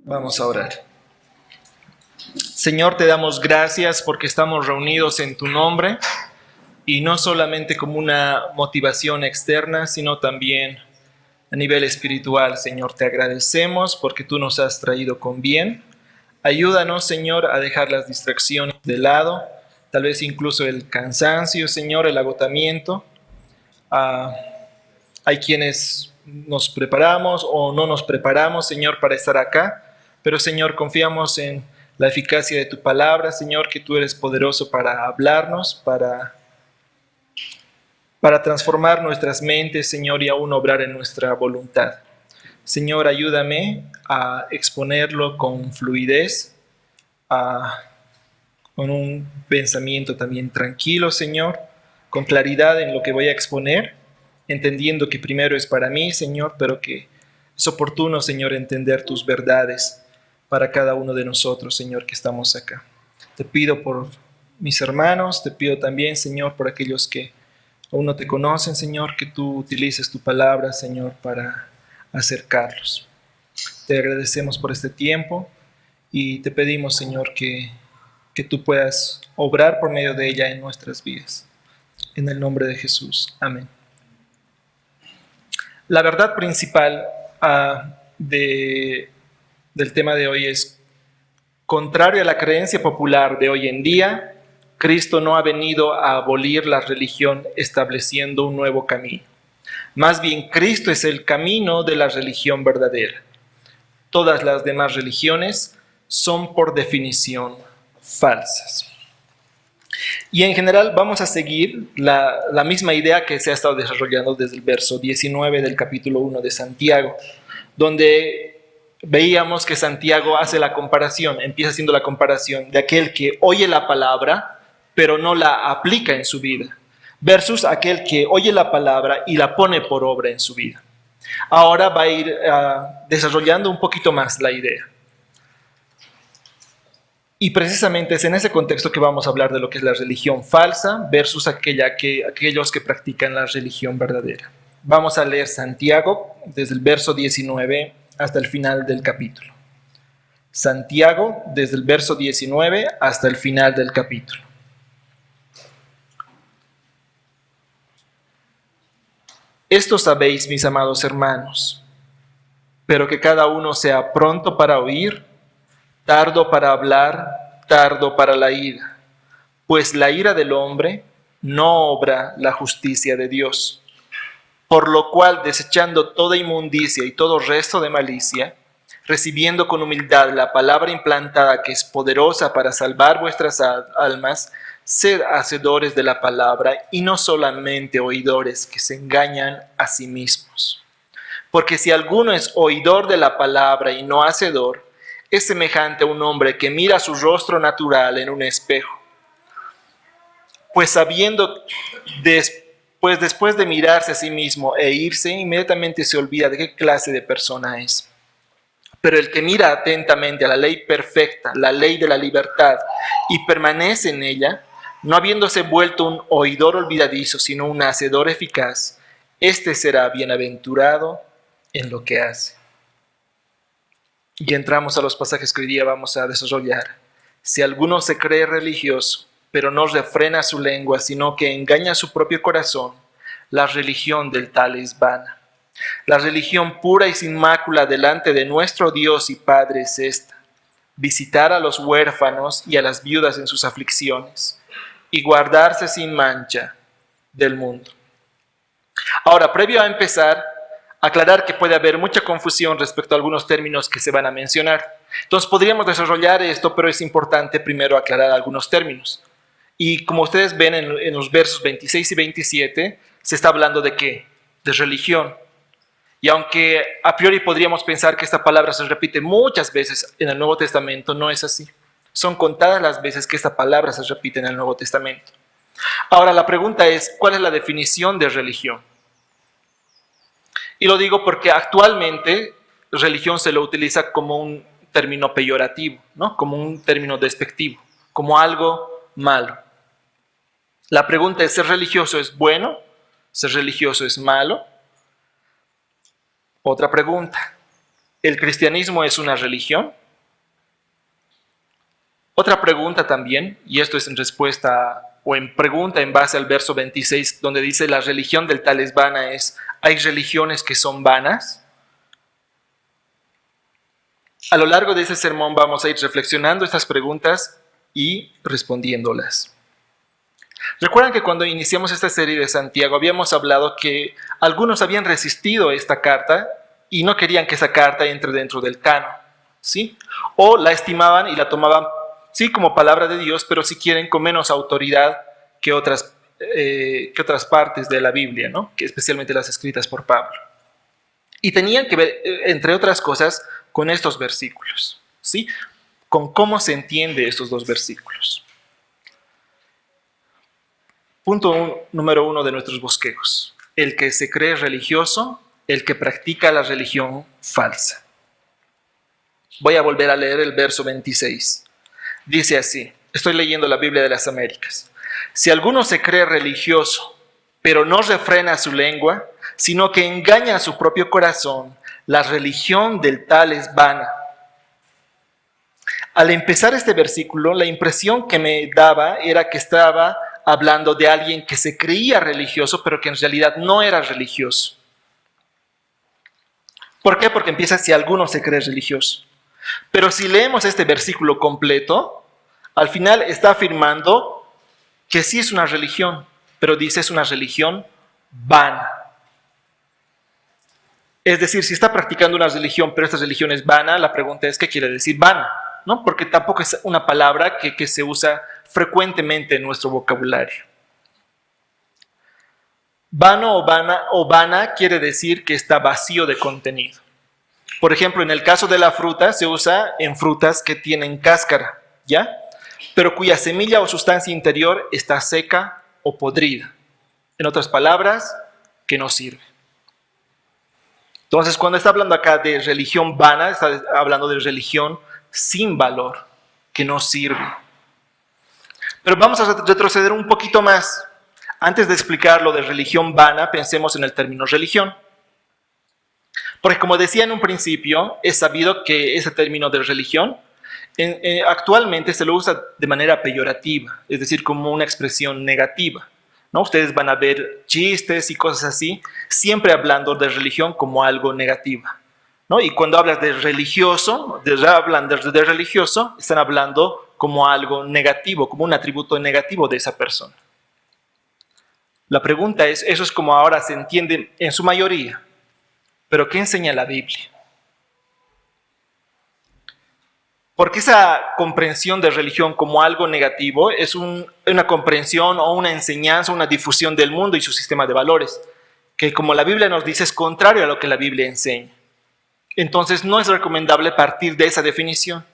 Vamos a orar. Señor, te damos gracias porque estamos reunidos en tu nombre y no solamente como una motivación externa, sino también a nivel espiritual. Señor, te agradecemos porque tú nos has traído con bien. Ayúdanos, Señor, a dejar las distracciones de lado, tal vez incluso el cansancio, Señor, el agotamiento. Ah, Hay quienes nos preparamos o no nos preparamos, Señor, para estar acá, pero Señor, confiamos en la eficacia de tu palabra, Señor, que tú eres poderoso para hablarnos, para transformar nuestras mentes, Señor, y aún obrar en nuestra voluntad. Señor, ayúdame a exponerlo con fluidez, con un pensamiento también tranquilo, Señor, con claridad en lo que voy a exponer, entendiendo que primero es para mí, Señor, pero que es oportuno, Señor, entender tus verdades para cada uno de nosotros, Señor, que estamos acá. Te pido por mis hermanos, te pido también, Señor, por aquellos que aún no te conocen, Señor, que tú utilices tu palabra, Señor, para acercarlos. Te agradecemos por este tiempo y te pedimos, Señor, que tú puedas obrar por medio de ella en nuestras vidas. En el nombre de Jesús. Amén. La verdad principal del tema de hoy es, contrario a la creencia popular de hoy en día, Cristo no ha venido a abolir la religión estableciendo un nuevo camino. Más bien, Cristo es el camino de la religión verdadera. Todas las demás religiones son por definición falsas. Y en general vamos a seguir la misma idea que se ha estado desarrollando desde el verso 19 del capítulo 1 de Santiago, donde veíamos que Santiago hace la comparación, empieza haciendo la comparación de aquel que oye la palabra, pero no la aplica en su vida, versus aquel que oye la palabra y la pone por obra en su vida. Ahora va a ir desarrollando un poquito más la idea. Y precisamente es en ese contexto que vamos a hablar de lo que es la religión falsa versus aquellos que practican la religión verdadera. Vamos a leer Santiago desde el verso 19 hasta el final del capítulo. Santiago desde el verso 19 hasta el final del capítulo. Esto sabéis, mis amados hermanos, pero que cada uno sea pronto para oír, tardo para hablar, tardo para la ira, pues la ira del hombre no obra la justicia de Dios. Por lo cual, desechando toda inmundicia y todo resto de malicia, recibiendo con humildad la palabra implantada que es poderosa para salvar vuestras almas, sed hacedores de la palabra y no solamente oidores que se engañan a sí mismos. Porque si alguno es oidor de la palabra y no hacedor, es semejante a un hombre que mira su rostro natural en un espejo. Pues después de mirarse a sí mismo e irse, inmediatamente se olvida de qué clase de persona es. Pero el que mira atentamente a la ley perfecta, la ley de la libertad, y permanece en ella, no habiéndose vuelto un oidor olvidadizo, sino un hacedor eficaz, éste será bienaventurado en lo que hace. Y entramos a los pasajes que hoy día vamos a desarrollar. Si alguno se cree religioso, pero no refrena su lengua, sino que engaña su propio corazón, la religión del tal es vana. La religión pura y sin mácula delante de nuestro Dios y Padre es esta: visitar a los huérfanos y a las viudas en sus aflicciones, y guardarse sin mancha del mundo. Ahora, previo a empezar, aclarar que puede haber mucha confusión respecto a algunos términos que se van a mencionar. Entonces podríamos desarrollar esto, pero es importante primero aclarar algunos términos. Y como ustedes ven en los versos 26 y 27, se está hablando de ¿qué? De religión. Y aunque a priori podríamos pensar que esta palabra se repite muchas veces en el Nuevo Testamento, no es así. Son contadas las veces que esta palabra se repite en el Nuevo Testamento. Ahora la pregunta es, ¿cuál es la definición de religión? Y lo digo porque actualmente religión se lo utiliza como un término peyorativo, ¿no? Como un término despectivo, como algo malo. La pregunta es, ¿ser religioso es bueno? ¿Ser religioso es malo? Otra pregunta, ¿El cristianismo es una religión? Otra pregunta también, y esto es en respuesta o en pregunta en base al verso 26, donde dice la religión del tal es vana, es, ¿hay religiones que son vanas? A lo largo de ese sermón vamos a ir reflexionando estas preguntas y respondiéndolas. Recuerdan que cuando iniciamos esta serie de Santiago habíamos hablado que algunos habían resistido esta carta y no querían que esa carta entre dentro del canon, ¿sí? O la estimaban y la tomaban, sí, como palabra de Dios, pero si quieren con menos autoridad que otras partes de la Biblia, ¿no? Que especialmente las escritas por Pablo. Y tenían que ver, entre otras cosas, con estos versículos, ¿sí? Con cómo se entiende estos dos versículos. Número 1 de nuestros bosquejos. El que se cree religioso, el que practica la religión falsa. Voy a volver a leer el verso 26. Dice así, estoy leyendo la Biblia de las Américas. Si alguno se cree religioso, pero no refrena su lengua, sino que engaña a su propio corazón, la religión del tal es vana. Al empezar este versículo, la impresión que me daba era que estaba hablando de alguien que se creía religioso, pero que en realidad no era religioso. ¿Por qué? Porque empieza si alguno se cree religioso. Pero si leemos este versículo completo, al final está afirmando que sí es una religión, pero dice es una religión vana. Es decir, si está practicando una religión, pero esta religión es vana, la pregunta es ¿qué quiere decir vana? ¿No? Porque tampoco es una palabra que se usa frecuentemente en nuestro vocabulario. Vano o vana quiere decir que está vacío de contenido. Por ejemplo, en el caso de la fruta, se usa en frutas que tienen cáscara, ¿ya? Pero cuya semilla o sustancia interior está seca o podrida. En otras palabras, que no sirve. Entonces, cuando está hablando acá de religión vana, está hablando de religión sin valor, que no sirve. Pero vamos a retroceder un poquito más. Antes de explicar lo de religión vana, pensemos en el término religión. Porque como decía en un principio, es sabido que ese término de religión actualmente se lo usa de manera peyorativa, es decir, como una expresión negativa, ¿no? Ustedes van a ver chistes y cosas así, siempre hablando de religión como algo negativo, ¿no? Y cuando hablas de religioso, hablan de religioso, están hablando como algo negativo, como un atributo negativo de esa persona. La pregunta es, eso es como ahora se entiende en su mayoría, pero ¿qué enseña la Biblia? Porque esa comprensión de religión como algo negativo es una comprensión o una enseñanza, una difusión del mundo y su sistema de valores, que como la Biblia nos dice es contrario a lo que la Biblia enseña. Entonces no es recomendable partir de esa definición.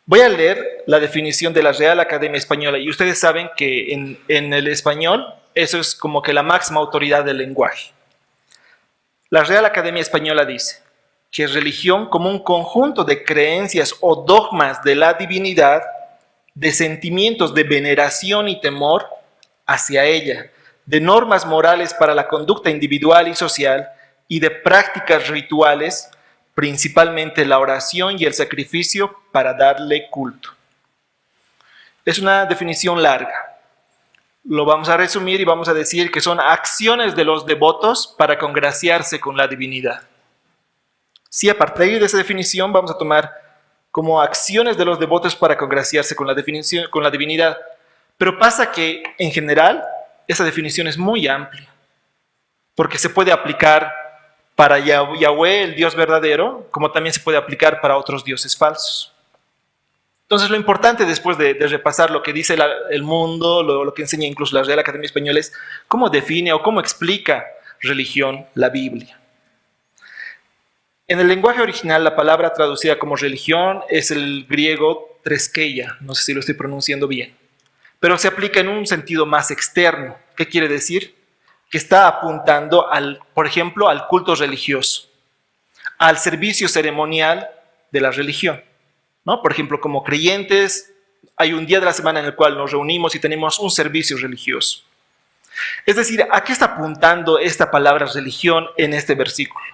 Voy a leer la definición de la Real Academia Española y ustedes saben que en el español eso es como que la máxima autoridad del lenguaje. La Real Academia Española dice que religión como un conjunto de creencias o dogmas de la divinidad, de sentimientos de veneración y temor hacia ella, de normas morales para la conducta individual y social y de prácticas rituales, principalmente la oración y el sacrificio para darle culto. Es una definición larga. Lo vamos a resumir y vamos a decir que son acciones de los devotos para congraciarse con la divinidad. Sí, a partir de esa definición vamos a tomar como acciones de los devotos para congraciarse con la divinidad. Pero pasa que, en general, esa definición es muy amplia, porque se puede aplicar para Yahweh, el Dios verdadero, como también se puede aplicar para otros dioses falsos. Entonces, lo importante después de repasar lo que dice el mundo, lo que enseña incluso la Real Academia Española, es cómo define o cómo explica religión la Biblia. En el lenguaje original, la palabra traducida como religión es el griego treskeia, no sé si lo estoy pronunciando bien, pero se aplica en un sentido más externo. ¿Qué quiere decir? Que está apuntando, por ejemplo, al culto religioso, al servicio ceremonial de la religión, ¿no? Por ejemplo, como creyentes, hay un día de la semana en el cual nos reunimos y tenemos un servicio religioso. Es decir, ¿a qué está apuntando esta palabra religión en este versículo?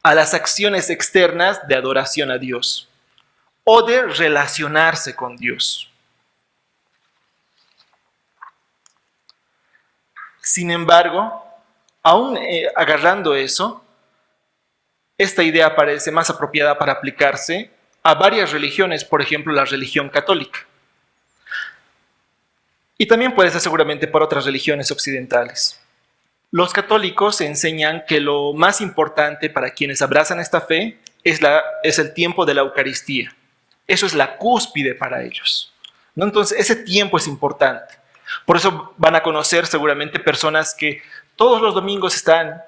a las acciones externas de adoración a Dios o de relacionarse con Dios. Sin embargo, aún agarrando eso, esta idea parece más apropiada para aplicarse a varias religiones, por ejemplo, la religión católica. Y también puede ser seguramente para otras religiones occidentales. Los católicos enseñan que lo más importante para quienes abrazan esta fe es el tiempo de la Eucaristía. Eso es la cúspide para ellos, ¿no? Entonces, ese tiempo es importante. Por eso van a conocer seguramente personas que todos los domingos están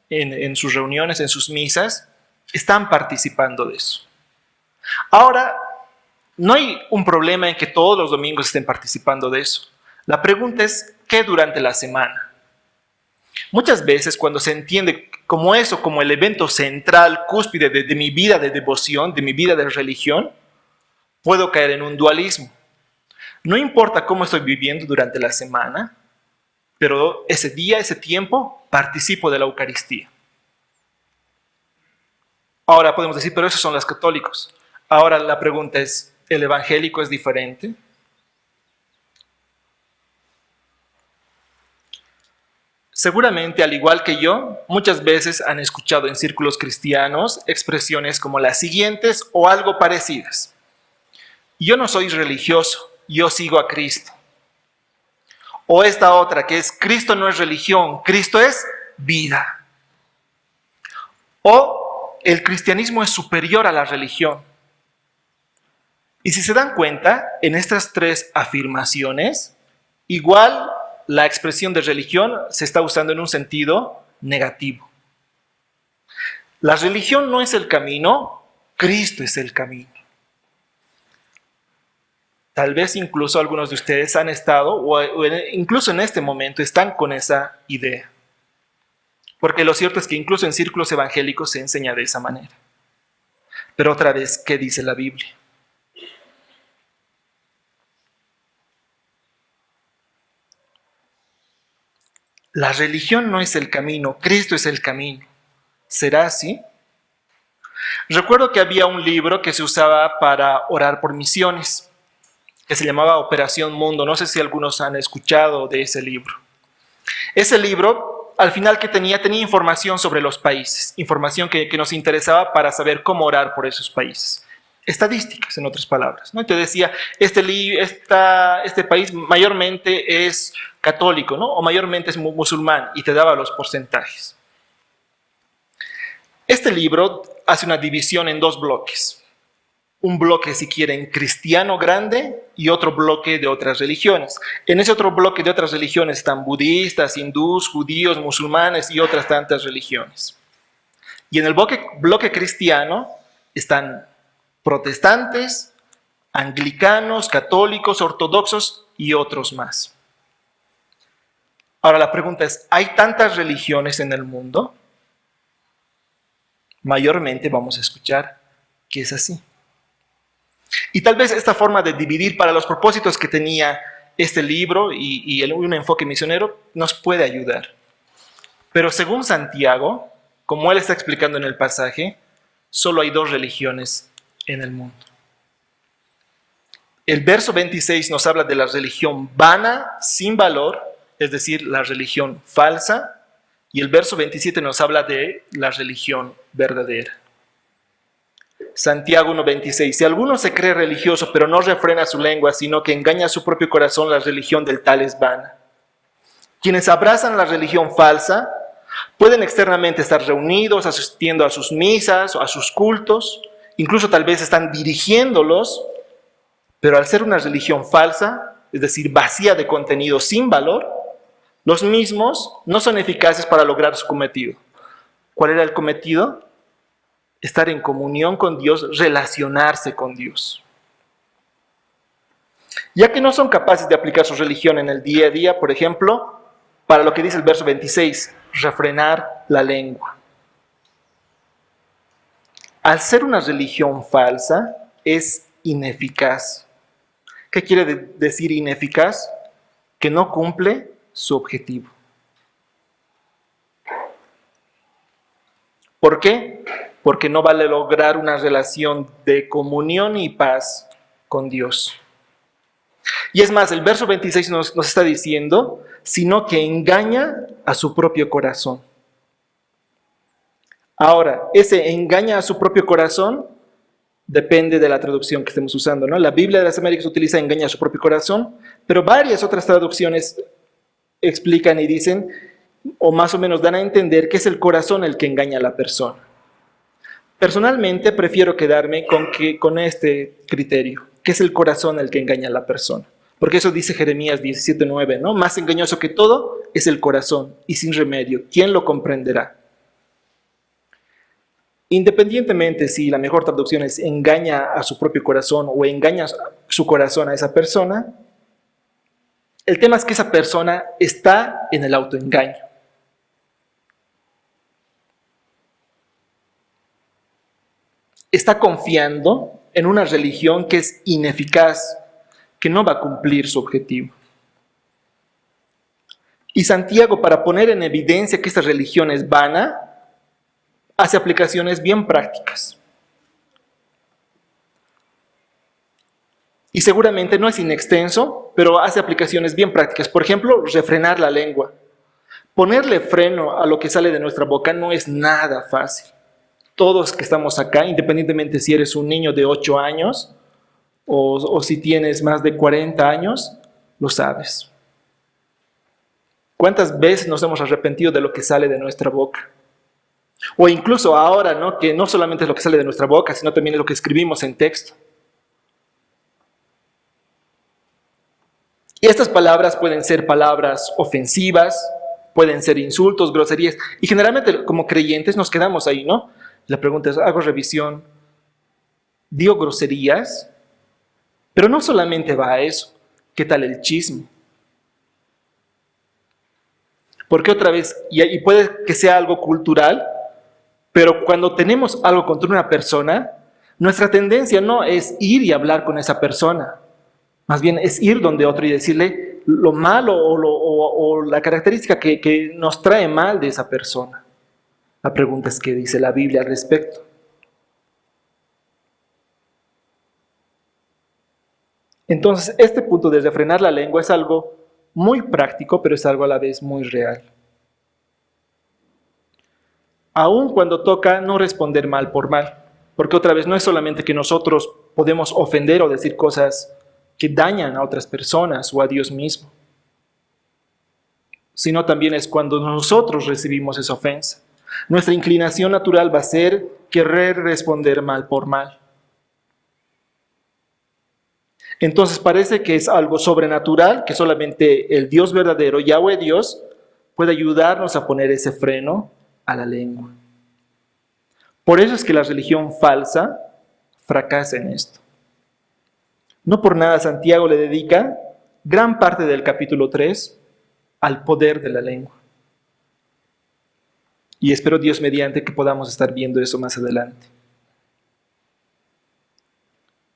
en sus reuniones, en sus misas, están participando de eso. Ahora, no hay un problema en que todos los domingos estén participando de eso. La pregunta es, ¿qué durante la semana? Muchas veces cuando se entiende como eso, como el evento central, cúspide de mi vida de devoción, de mi vida de religión, puedo caer en un dualismo. No importa cómo estoy viviendo durante la semana, pero ese día, ese tiempo, participo de la Eucaristía. Ahora podemos decir, pero esos son los católicos. Ahora la pregunta es, ¿el evangélico es diferente? Seguramente, al igual que yo, muchas veces han escuchado en círculos cristianos expresiones como las siguientes o algo parecidas. Yo no soy religioso, yo sigo a Cristo. O esta otra que es, Cristo no es religión, Cristo es vida. O el cristianismo es superior a la religión. Y si se dan cuenta, en estas tres afirmaciones, igual la expresión de religión se está usando en un sentido negativo. La religión no es el camino, Cristo es el camino. Tal vez incluso algunos de ustedes han estado, o incluso en este momento están con esa idea. Porque lo cierto es que incluso en círculos evangélicos se enseña de esa manera. Pero otra vez, ¿qué dice la Biblia? La religión no es el camino, Cristo es el camino. ¿Será así? Recuerdo que había un libro que se usaba para orar por misiones, que se llamaba Operación Mundo. No sé si algunos han escuchado de ese libro. Ese libro, al final que tenía información sobre los países, información que nos interesaba para saber cómo orar por esos países. Estadísticas, en otras palabras, ¿no? Te decía, este país mayormente es católico, ¿no? O mayormente es musulmán, y te daba los porcentajes. Este libro hace una división en dos bloques. Un bloque, si quieren, cristiano grande y otro bloque de otras religiones. En ese otro bloque de otras religiones están budistas, hindús, judíos, musulmanes y otras tantas religiones. Y en el bloque cristiano están protestantes, anglicanos, católicos, ortodoxos y otros más. Ahora la pregunta es, ¿hay tantas religiones en el mundo? Mayormente vamos a escuchar que es así. Y tal vez esta forma de dividir para los propósitos que tenía este libro y un enfoque misionero nos puede ayudar. Pero según Santiago, como él está explicando en el pasaje, solo hay dos religiones en el mundo. El verso 26 nos habla de la religión vana, sin valor, es decir, la religión falsa, y el verso 27 nos habla de la religión verdadera. Santiago 1:26, si alguno se cree religioso pero no refrena su lengua, sino que engaña a su propio corazón, la religión del tal es vana. Quienes abrazan la religión falsa pueden externamente estar reunidos, asistiendo a sus misas o a sus cultos, incluso tal vez están dirigiéndolos, pero al ser una religión falsa, es decir, vacía de contenido, sin valor, los mismos no son eficaces para lograr su cometido. ¿Cuál era el cometido? Estar en comunión con Dios, relacionarse con Dios. Ya que no son capaces de aplicar su religión en el día a día, por ejemplo, para lo que dice el verso 26, refrenar la lengua. Al ser una religión falsa, es ineficaz. ¿Qué quiere decir ineficaz? Que no cumple su objetivo. ¿Por qué? Porque no va a lograr una relación de comunión y paz con Dios. Y es más, el verso 26 nos está diciendo, sino que engaña a su propio corazón. Ahora, ese engaña a su propio corazón depende de la traducción que estemos usando, ¿no? La Biblia de las Américas utiliza engaña a su propio corazón, pero varias otras traducciones explican y dicen, o más o menos dan a entender que es el corazón el que engaña a la persona. Personalmente prefiero quedarme con este criterio, que es el corazón el que engaña a la persona. Porque eso dice Jeremías 17:9, ¿no? Más engañoso que todo es el corazón y sin remedio. ¿Quién lo comprenderá? Independientemente si la mejor traducción es engaña a su propio corazón o engaña su corazón a esa persona, el tema es que esa persona está en el autoengaño. Está confiando en una religión que es ineficaz, que no va a cumplir su objetivo. Y Santiago, para poner en evidencia que esta religión es vana, hace aplicaciones bien prácticas. Y seguramente no es inextenso, pero hace aplicaciones bien prácticas. Por ejemplo, refrenar la lengua. Ponerle freno a lo que sale de nuestra boca no es nada fácil. Todos que estamos acá, independientemente si eres un niño de 8 años o si tienes más de 40 años, lo sabes. ¿Cuántas veces nos hemos arrepentido de lo que sale de nuestra boca? O incluso ahora, ¿no? Que no solamente es lo que sale de nuestra boca, sino también es lo que escribimos en texto. Y estas palabras pueden ser palabras ofensivas, pueden ser insultos, groserías. Y generalmente como creyentes nos quedamos ahí, ¿no? La pregunta es, hago revisión, digo groserías, pero no solamente va a eso. ¿Qué tal el chisme? Porque otra vez, y puede que sea algo cultural, pero cuando tenemos algo contra una persona, nuestra tendencia no es ir y hablar con esa persona. Más bien es ir donde otro y decirle lo malo o la característica que nos trae mal de esa persona. La pregunta es qué dice la Biblia al respecto. Entonces, este punto de refrenar la lengua es algo muy práctico, pero es algo a la vez muy real. Aun cuando toca no responder mal por mal, porque otra vez no es solamente que nosotros podemos ofender o decir cosas que dañan a otras personas o a Dios mismo, sino también es cuando nosotros recibimos esa ofensa. Nuestra inclinación natural va a ser querer responder mal por mal. Entonces parece que es algo sobrenatural, que solamente el Dios verdadero, Yahweh Dios, puede ayudarnos a poner ese freno a la lengua. Por eso es que la religión falsa fracasa en esto. No por nada Santiago le dedica gran parte del capítulo 3 al poder de la lengua. Y espero Dios mediante que podamos estar viendo eso más adelante.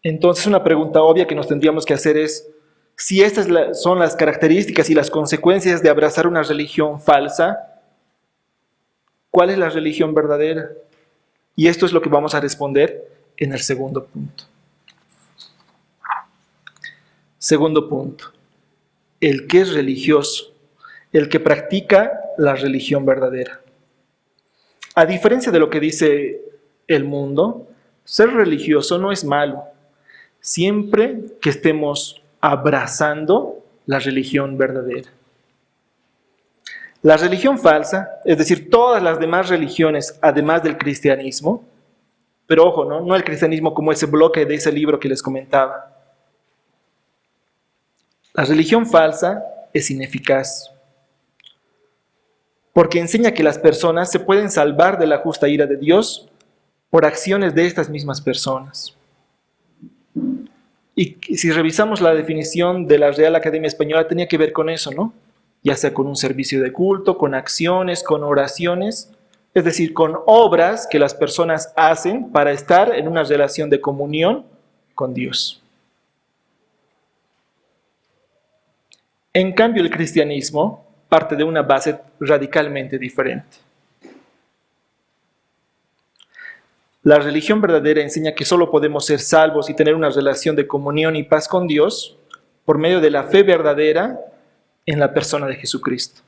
Entonces una pregunta obvia que nos tendríamos que hacer es, si estas son las características y las consecuencias de abrazar una religión falsa, ¿cuál es la religión verdadera? Y esto es lo que vamos a responder en el segundo punto. Segundo punto, el que es religioso, el que practica la religión verdadera. A diferencia de lo que dice el mundo, ser religioso no es malo, siempre que estemos abrazando la religión verdadera. La religión falsa, es decir, todas las demás religiones, además del cristianismo, pero ojo, no el cristianismo como ese bloque de ese libro que les comentaba. La religión falsa es ineficaz, porque enseña que las personas se pueden salvar de la justa ira de Dios por acciones de estas mismas personas. Y si revisamos la definición de la Real Academia Española, tenía que ver con eso, ¿no? Ya sea con un servicio de culto, con acciones, con oraciones, es decir, con obras que las personas hacen para estar en una relación de comunión con Dios. En cambio, el cristianismo parte de una base radicalmente diferente. La religión verdadera enseña que solo podemos ser salvos y tener una relación de comunión y paz con Dios por medio de la fe verdadera en la persona de Jesucristo.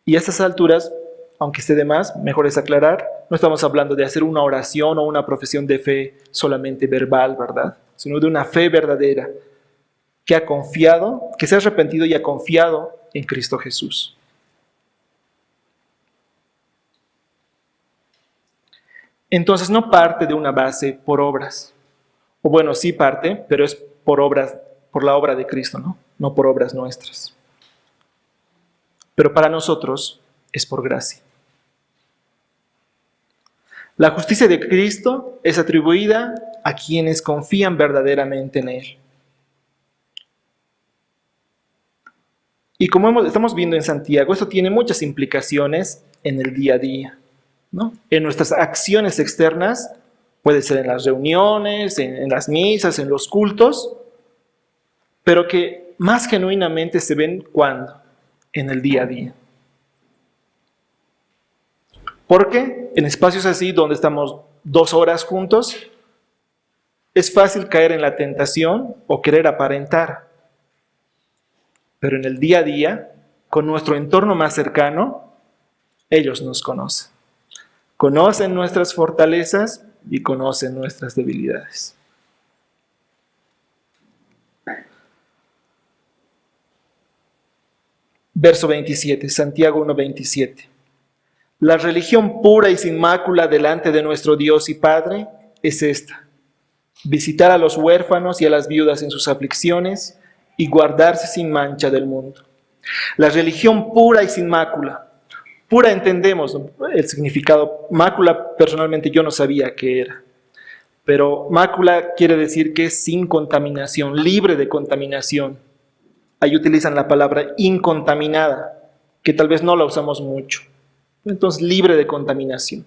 Y a estas alturas, aunque esté de más, mejor es aclarar, no estamos hablando de hacer una oración o una profesión de fe solamente verbal, ¿verdad? Sino de una fe verdadera que ha confiado, que se ha arrepentido y ha confiado en Cristo Jesús. Entonces no parte de una base por obras. O bueno, sí parte, pero es por obras, por la obra de Cristo, ¿no? No por obras nuestras. Pero para nosotros es por gracia. La justicia de Cristo es atribuida a quienes confían verdaderamente en Él. Y como estamos viendo en Santiago, esto tiene muchas implicaciones en el día a día, ¿no? En nuestras acciones externas, puede ser en las reuniones, en las misas, en los cultos, pero que más genuinamente se ven ¿cuándo? En el día a día. Porque en espacios así, donde estamos 2 horas juntos, es fácil caer en la tentación o querer aparentar. Pero en el día a día, con nuestro entorno más cercano, ellos nos conocen. Conocen nuestras fortalezas y conocen nuestras debilidades. Verso 27, Santiago 1:27. La religión pura y sin mácula delante de nuestro Dios y Padre es esta: visitar a los huérfanos y a las viudas en sus aflicciones y guardarse sin mancha del mundo. La religión pura y sin mácula. Pura entendemos el significado. Mácula personalmente yo no sabía qué era. Pero mácula quiere decir que es sin contaminación, libre de contaminación. Ahí utilizan la palabra incontaminada, que tal vez no la usamos mucho. Entonces, libre de contaminación.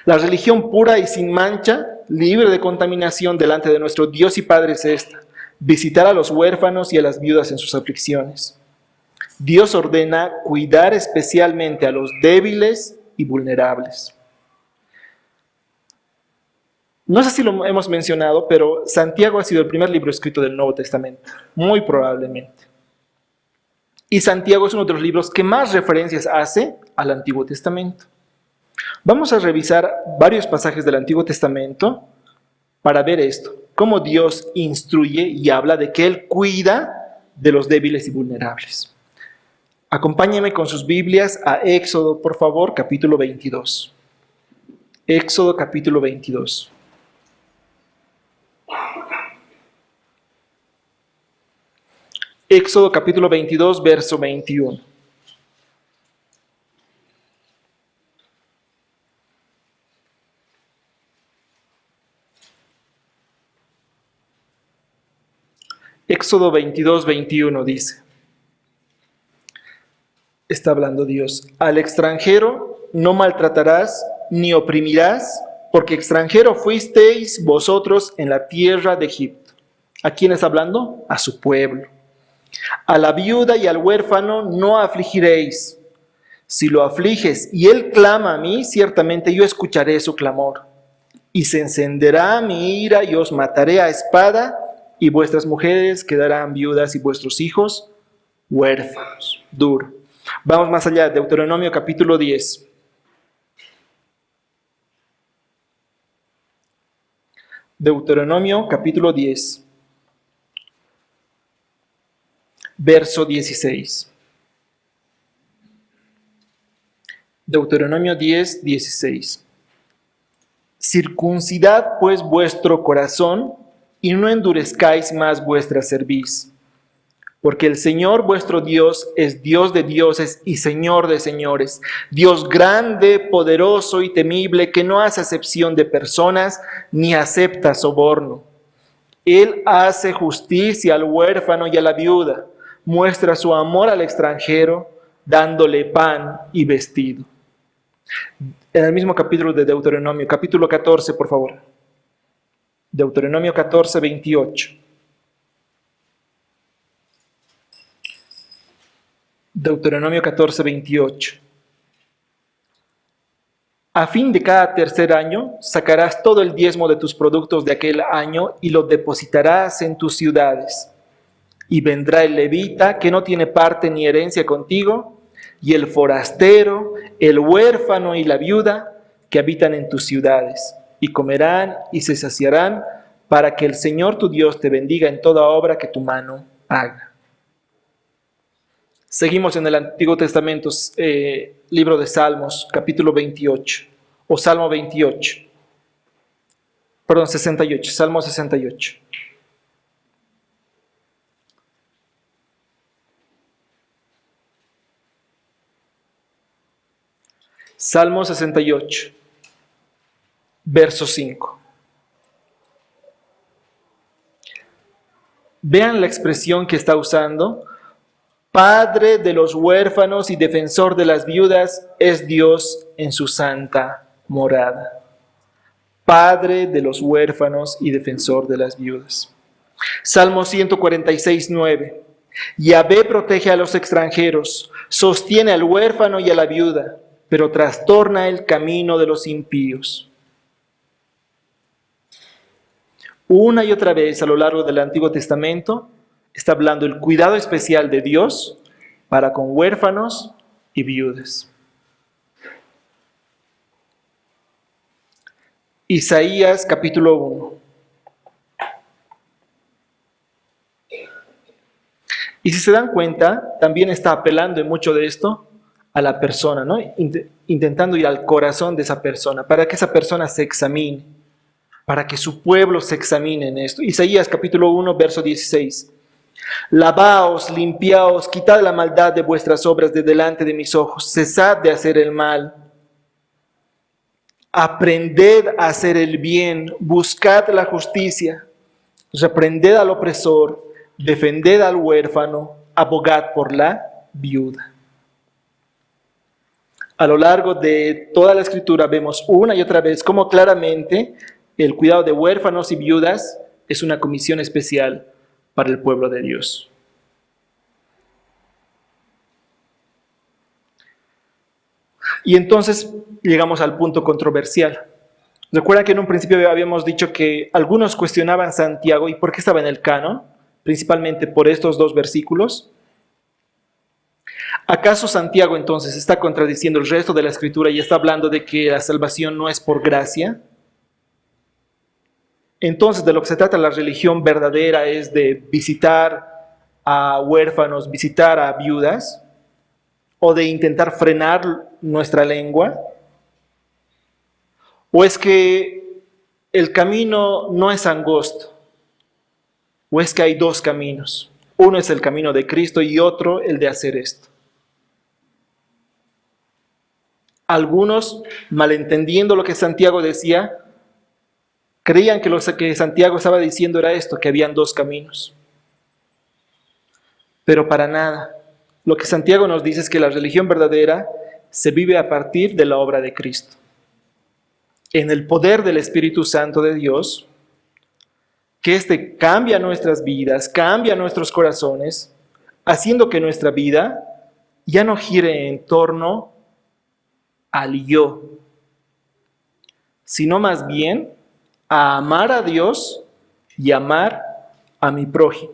La religión pura y sin mancha, libre de contaminación delante de nuestro Dios y Padre es esta: visitar a los huérfanos y a las viudas en sus aflicciones. Dios ordena cuidar especialmente a los débiles y vulnerables. No sé si lo hemos mencionado, pero Santiago ha sido el primer libro escrito del Nuevo Testamento, muy probablemente. Y Santiago es uno de los libros que más referencias hace al Antiguo Testamento. Vamos a revisar varios pasajes del Antiguo Testamento para ver esto, cómo Dios instruye y habla de que Él cuida de los débiles y vulnerables. Acompáñenme con sus Biblias a Éxodo, por favor, capítulo 22. Éxodo, capítulo 22. Éxodo, capítulo 22, verso 21. Éxodo 22, 21 dice, está hablando Dios: al extranjero no maltratarás ni oprimirás, porque extranjero fuisteis vosotros en la tierra de Egipto. ¿A quién está hablando? A su pueblo. A la viuda y al huérfano no afligiréis. Si lo afliges y él clama a mí, ciertamente yo escucharé su clamor. Y se encenderá mi ira y os mataré a espada, y vuestras mujeres quedarán viudas y vuestros hijos huérfanos. Duro. Vamos más allá, Deuteronomio capítulo 10. Deuteronomio capítulo 10, verso 16. Deuteronomio 10, 16. Circuncidad pues vuestro corazón y no endurezcáis más vuestra cerviz, porque el Señor vuestro Dios es Dios de dioses y Señor de señores, Dios grande, poderoso y temible, que no hace acepción de personas ni acepta soborno. Él hace justicia al huérfano y a la viuda, muestra su amor al extranjero, dándole pan y vestido. En el mismo capítulo de Deuteronomio, capítulo 14, por favor. Deuteronomio 14, 28. Deuteronomio 14, 28. A fin de cada tercer año sacarás todo el diezmo de tus productos de aquel año y lo depositarás en tus ciudades. Y vendrá el levita que no tiene parte ni herencia contigo, y el forastero, el huérfano y la viuda que habitan en tus ciudades, y comerán y se saciarán, para que el Señor tu Dios te bendiga en toda obra que tu mano haga. Seguimos en el Antiguo Testamento, libro de Salmos, capítulo 28, o Salmo 28, perdón, 68, Salmo 68. Salmo 68, verso 5. Vean la expresión que está usando. Padre de los huérfanos y defensor de las viudas es Dios en su santa morada. Padre de los huérfanos y defensor de las viudas. Salmo 146, 9. Yahvé protege a los extranjeros, sostiene al huérfano y a la viuda, pero trastorna el camino de los impíos. Una y otra vez a lo largo del Antiguo Testamento está hablando el cuidado especial de Dios para con huérfanos y viudas. Isaías capítulo 1. Y si se dan cuenta, también está apelando en mucho de esto a la persona, ¿no? Intentando ir al corazón de esa persona, para que esa persona se examine, para que su pueblo se examine en esto. Isaías capítulo 1, verso 16. Lavaos, limpiaos, quitad la maldad de vuestras obras de delante de mis ojos, cesad de hacer el mal. Aprended a hacer el bien, buscad la justicia, reprended al opresor, defended al huérfano, abogad por la viuda. A lo largo de toda la Escritura vemos una y otra vez cómo claramente el cuidado de huérfanos y viudas es una comisión especial para el pueblo de Dios. Y entonces llegamos al punto controversial. Recuerdan que en un principio habíamos dicho que algunos cuestionaban Santiago y por qué estaba en el canon, principalmente por estos dos versículos. ¿Acaso Santiago entonces está contradiciendo el resto de la Escritura y está hablando de que la salvación no es por gracia? Entonces, de lo que se trata la religión verdadera es de visitar a huérfanos, visitar a viudas, o de intentar frenar nuestra lengua, o es que el camino no es angosto, o es que hay dos caminos. Uno es el camino de Cristo y otro el de hacer esto. Algunos, malentendiendo lo que Santiago decía, creían que lo que Santiago estaba diciendo era esto, que habían dos caminos. Pero para nada. Lo que Santiago nos dice es que la religión verdadera se vive a partir de la obra de Cristo. En el poder del Espíritu Santo de Dios, que éste cambia nuestras vidas, cambia nuestros corazones, haciendo que nuestra vida ya no gire en torno al yo, sino más bien a amar a Dios y amar a mi prójimo.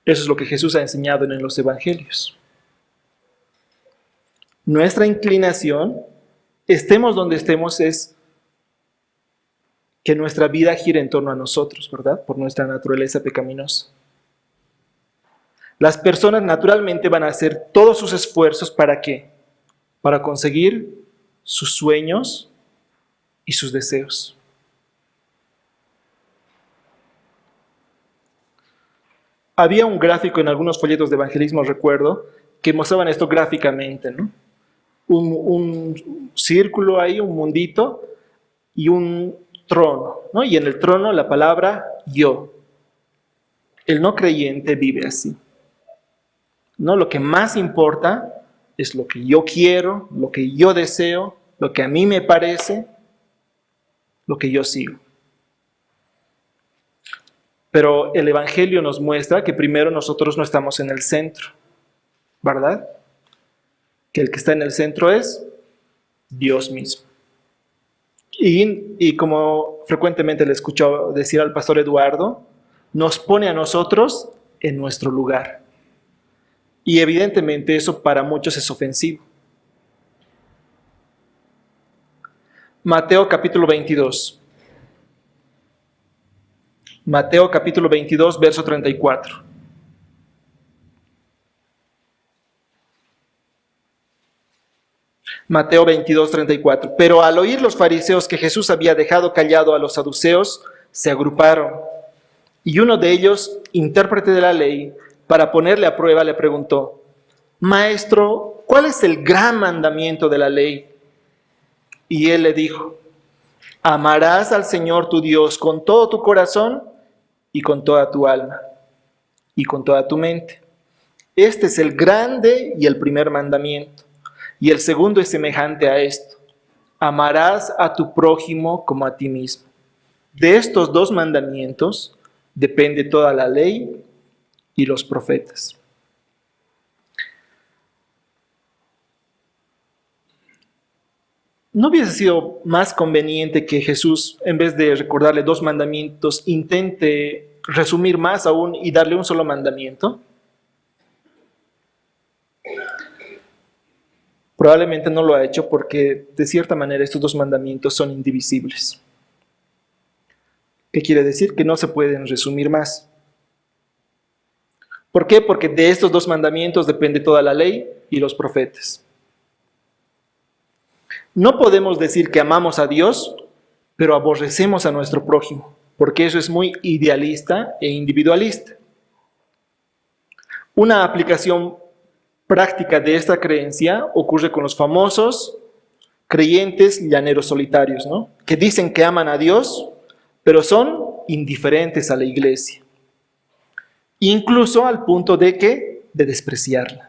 Eso es lo que Jesús ha enseñado en los evangelios. Nuestra inclinación, estemos donde estemos, es que nuestra vida gire en torno a nosotros, ¿verdad? Por nuestra naturaleza pecaminosa. Las personas naturalmente van a hacer todos sus esfuerzos ¿para qué? Para conseguir sus sueños y sus deseos. Había un gráfico en algunos folletos de evangelismo, recuerdo, que mostraban esto gráficamente, ¿no? Un círculo ahí, un mundito y un trono, ¿no? Y en el trono la palabra yo. El no creyente vive así, ¿no? Lo que más importa es lo que yo quiero, lo que yo deseo, lo que a mí me parece, lo que yo sigo. Pero el Evangelio nos muestra que primero nosotros no estamos en el centro, ¿verdad? Que el que está en el centro es Dios mismo. Y como frecuentemente le escucho decir al pastor Eduardo, nos pone a nosotros en nuestro lugar. Y evidentemente eso para muchos es ofensivo. Mateo capítulo 22. Mateo capítulo 22, verso 34. Mateo 22, 34. Pero al oír los fariseos que Jesús había dejado callado a los saduceos, se agruparon. Y uno de ellos, intérprete de la ley, para ponerle a prueba, le preguntó: Maestro, ¿cuál es el gran mandamiento de la ley? Y él le dijo: amarás al Señor tu Dios con todo tu corazón y con toda tu alma y con toda tu mente. Este es el grande y el primer mandamiento. Y el segundo es semejante a esto: amarás a tu prójimo como a ti mismo. De estos dos mandamientos depende toda la ley y los profetas. ¿No hubiese sido más conveniente que Jesús, en vez de recordarle dos mandamientos, intente resumir más aún y darle un solo mandamiento? Probablemente no lo ha hecho porque, de cierta manera, estos dos mandamientos son indivisibles. ¿Qué quiere decir? Que no se pueden resumir más. ¿Por qué? Porque de estos dos mandamientos depende toda la ley y los profetas. No podemos decir que amamos a Dios, pero aborrecemos a nuestro prójimo, porque eso es muy idealista e individualista. Una aplicación práctica de esta creencia ocurre con los famosos creyentes llaneros solitarios, ¿no? Que dicen que aman a Dios, pero son indiferentes a la iglesia, incluso al punto de despreciarla.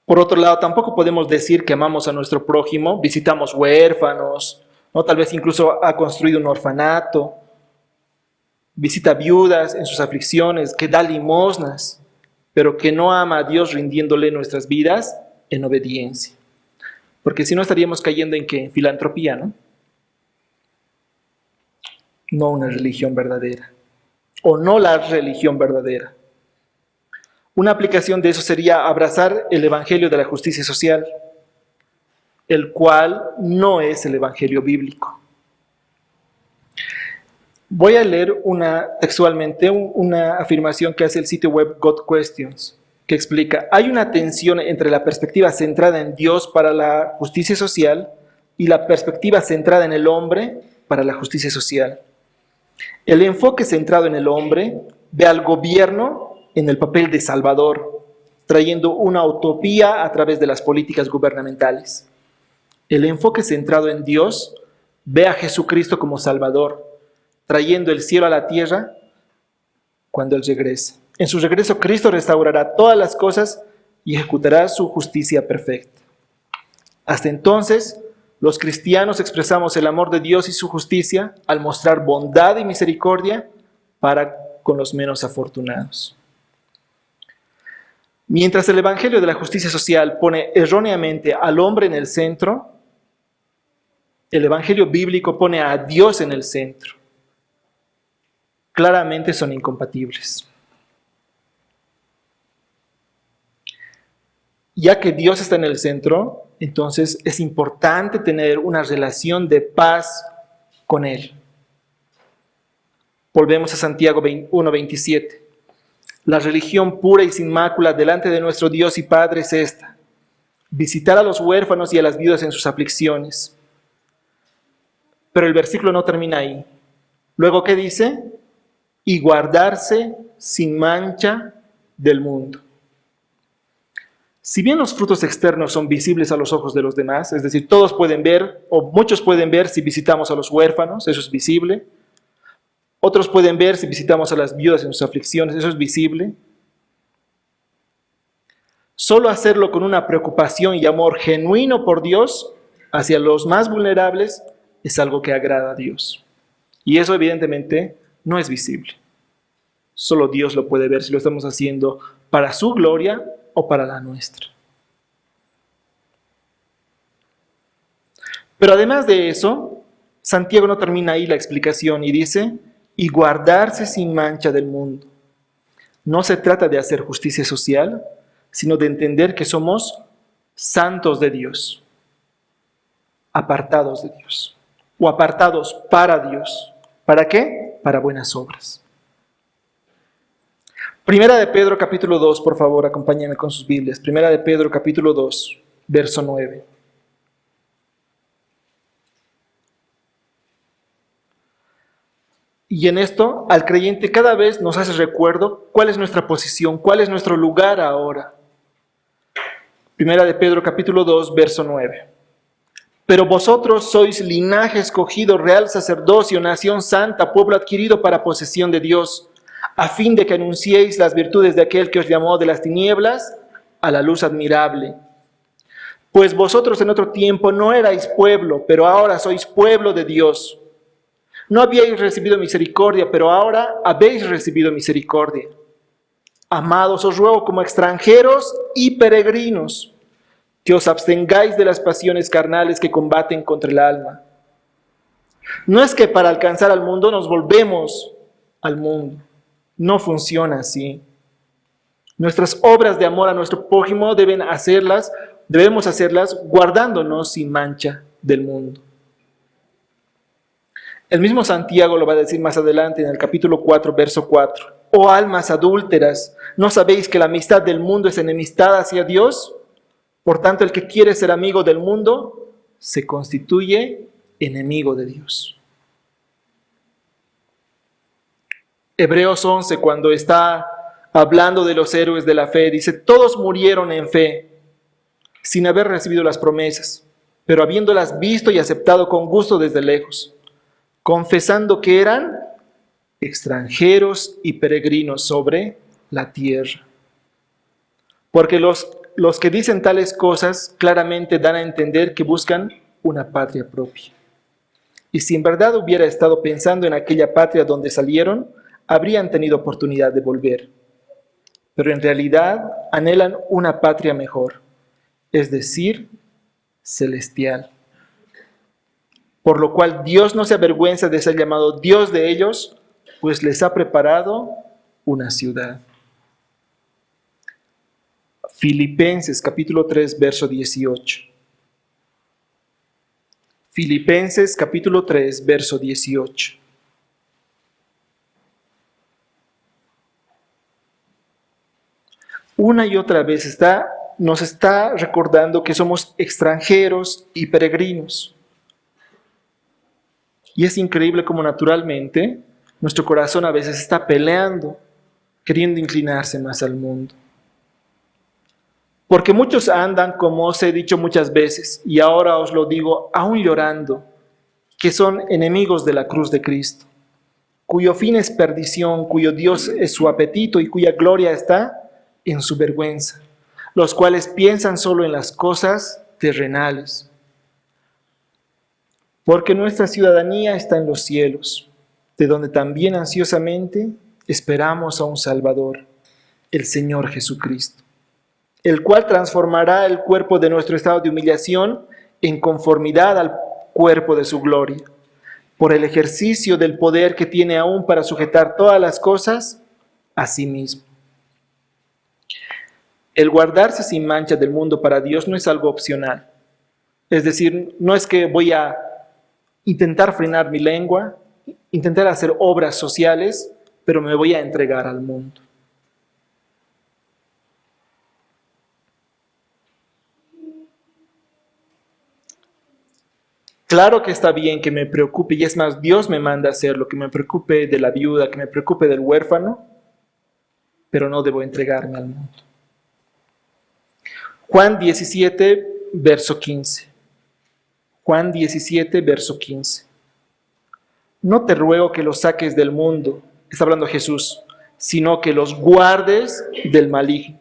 Por otro lado, tampoco podemos decir que amamos a nuestro prójimo, visitamos huérfanos, ¿no? Tal vez incluso ha construido un orfanato, visita viudas en sus aflicciones, que da limosnas, pero que no ama a Dios rindiéndole nuestras vidas en obediencia. Porque si no estaríamos cayendo en ¿qué? Filantropía, ¿no? No una religión verdadera, o no la religión verdadera. Una aplicación de eso sería abrazar el evangelio de la justicia social, el cual no es el evangelio bíblico. Voy a leer textualmente una afirmación que hace el sitio web God Questions, que explica: hay una tensión entre la perspectiva centrada en Dios para la justicia social y la perspectiva centrada en el hombre para la justicia social. El enfoque centrado en el hombre ve al gobierno en el papel de salvador, trayendo una utopía a través de las políticas gubernamentales. El enfoque centrado en Dios ve a Jesucristo como salvador, trayendo el cielo a la tierra cuando Él regrese. En su regreso, Cristo restaurará todas las cosas y ejecutará su justicia perfecta. Hasta entonces, los cristianos expresamos el amor de Dios y su justicia al mostrar bondad y misericordia para con los menos afortunados. Mientras el evangelio de la justicia social pone erróneamente al hombre en el centro, el evangelio bíblico pone a Dios en el centro. Claramente son incompatibles. Ya que Dios está en el centro, entonces es importante tener una relación de paz con Él. Volvemos a Santiago 1:27. La religión pura y sin mácula delante de nuestro Dios y Padre es esta: visitar a los huérfanos y a las viudas en sus aflicciones. Pero el versículo no termina ahí. Luego, ¿qué dice? Y guardarse sin mancha del mundo. Si bien los frutos externos son visibles a los ojos de los demás, es decir, todos pueden ver, o muchos pueden ver si visitamos a los huérfanos, eso es visible. Otros pueden ver si visitamos a las viudas en sus aflicciones, eso es visible. Solo hacerlo con una preocupación y amor genuino por Dios hacia los más vulnerables es algo que agrada a Dios. Y eso evidentemente no es visible. Solo Dios lo puede ver si lo estamos haciendo para su gloria o para la nuestra. Pero además de eso, Santiago no termina ahí la explicación y dice, y guardarse sin mancha del mundo. No se trata de hacer justicia social, sino de entender que somos santos de Dios, apartados de Dios, o apartados para Dios. ¿Para qué? Para buenas obras. Primera de Pedro capítulo 2, por favor, acompáñenme con sus Biblias. Primera de Pedro capítulo 2, verso 9. Y en esto, al creyente cada vez nos hace recuerdo cuál es nuestra posición, cuál es nuestro lugar ahora. Primera de Pedro capítulo 2, verso 9. Pero vosotros sois linaje escogido, real sacerdocio, nación santa, pueblo adquirido para posesión de Dios, a fin de que anunciéis las virtudes de aquel que os llamó de las tinieblas a la luz admirable. Pues vosotros en otro tiempo no erais pueblo, pero ahora sois pueblo de Dios. No habíais recibido misericordia, pero ahora habéis recibido misericordia. Amados, os ruego como extranjeros y peregrinos, que os abstengáis de las pasiones carnales que combaten contra el alma. No es que para alcanzar al mundo nos volvemos al mundo. No funciona así. Nuestras obras de amor a nuestro prójimo debemos hacerlas guardándonos sin mancha del mundo. El mismo Santiago lo va a decir más adelante en el capítulo 4, verso 4. Oh almas adúlteras, ¿no sabéis que la amistad del mundo es enemistad hacia Dios? Por tanto, el que quiere ser amigo del mundo se constituye enemigo de Dios. Hebreos 11, cuando está hablando de los héroes de la fe, dice, todos murieron en fe, sin haber recibido las promesas, pero habiéndolas visto y aceptado con gusto desde lejos, confesando que eran extranjeros y peregrinos sobre la tierra. Porque los que dicen tales cosas claramente dan a entender que buscan una patria propia. Y si en verdad hubiera estado pensando en aquella patria donde salieron, habrían tenido oportunidad de volver. Pero en realidad anhelan una patria mejor, es decir, celestial. Por lo cual Dios no se avergüenza de ser llamado Dios de ellos, pues les ha preparado una ciudad. Filipenses capítulo 3, verso 18. Filipenses capítulo 3, verso 18. Una y otra vez nos está recordando que somos extranjeros y peregrinos. Y es increíble cómo naturalmente nuestro corazón a veces está peleando, queriendo inclinarse más al mundo. Porque muchos andan, como os he dicho muchas veces, y ahora os lo digo aún llorando, que son enemigos de la cruz de Cristo, cuyo fin es perdición, cuyo Dios es su apetito y cuya gloria está en su vergüenza, los cuales piensan solo en las cosas terrenales. Porque nuestra ciudadanía está en los cielos, de donde también ansiosamente esperamos a un Salvador, el Señor Jesucristo, el cual transformará el cuerpo de nuestro estado de humillación en conformidad al cuerpo de su gloria, por el ejercicio del poder que tiene aún para sujetar todas las cosas a sí mismo. El guardarse sin mancha del mundo para Dios no es algo opcional. Es decir, no es que voy a intentar frenar mi lengua, intentar hacer obras sociales, pero me voy a entregar al mundo. Claro que está bien que me preocupe, y es más, Dios me manda a hacerlo, que me preocupe de la viuda, que me preocupe del huérfano, pero no debo entregarme al mundo. Juan 17, verso 15. Juan 17, verso 15. No te ruego que los saques del mundo, está hablando Jesús, sino que los guardes del maligno.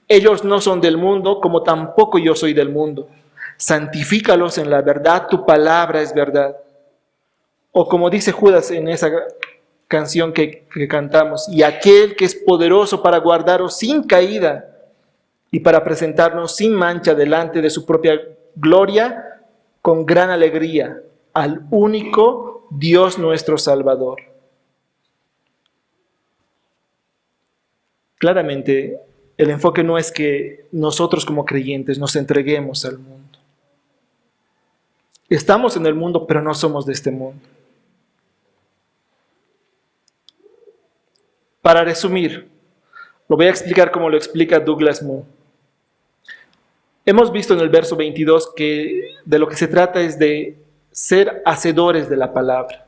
Ellos no son del mundo, como tampoco yo soy del mundo. Santifícalos en la verdad, tu palabra es verdad. O como dice Judas en esa canción que cantamos, y aquel que es poderoso para guardaros sin caída y para presentarnos sin mancha delante de su propia gloria con gran alegría al único Dios nuestro Salvador. Claramente, el enfoque no es que nosotros como creyentes nos entreguemos al mundo. Estamos en el mundo, pero no somos de este mundo. Para resumir, lo voy a explicar como lo explica Douglas Moo. Hemos visto en el verso 22 que de lo que se trata es de ser hacedores de la palabra,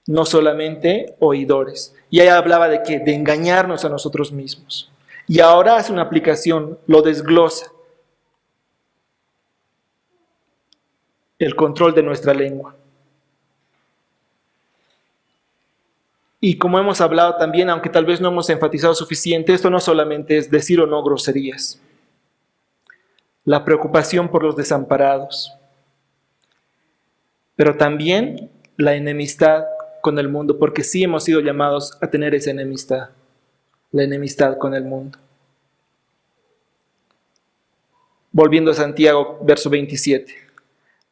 no solamente oidores. Y ahí hablaba de qué, de engañarnos a nosotros mismos. Y ahora hace una aplicación, lo desglosa. El control de nuestra lengua. Y como hemos hablado también, aunque tal vez no hemos enfatizado suficiente, esto no solamente es decir o no groserías. La preocupación por los desamparados, pero también la enemistad con el mundo, porque sí hemos sido llamados a tener esa enemistad, la enemistad con el mundo. Volviendo a Santiago, verso 27.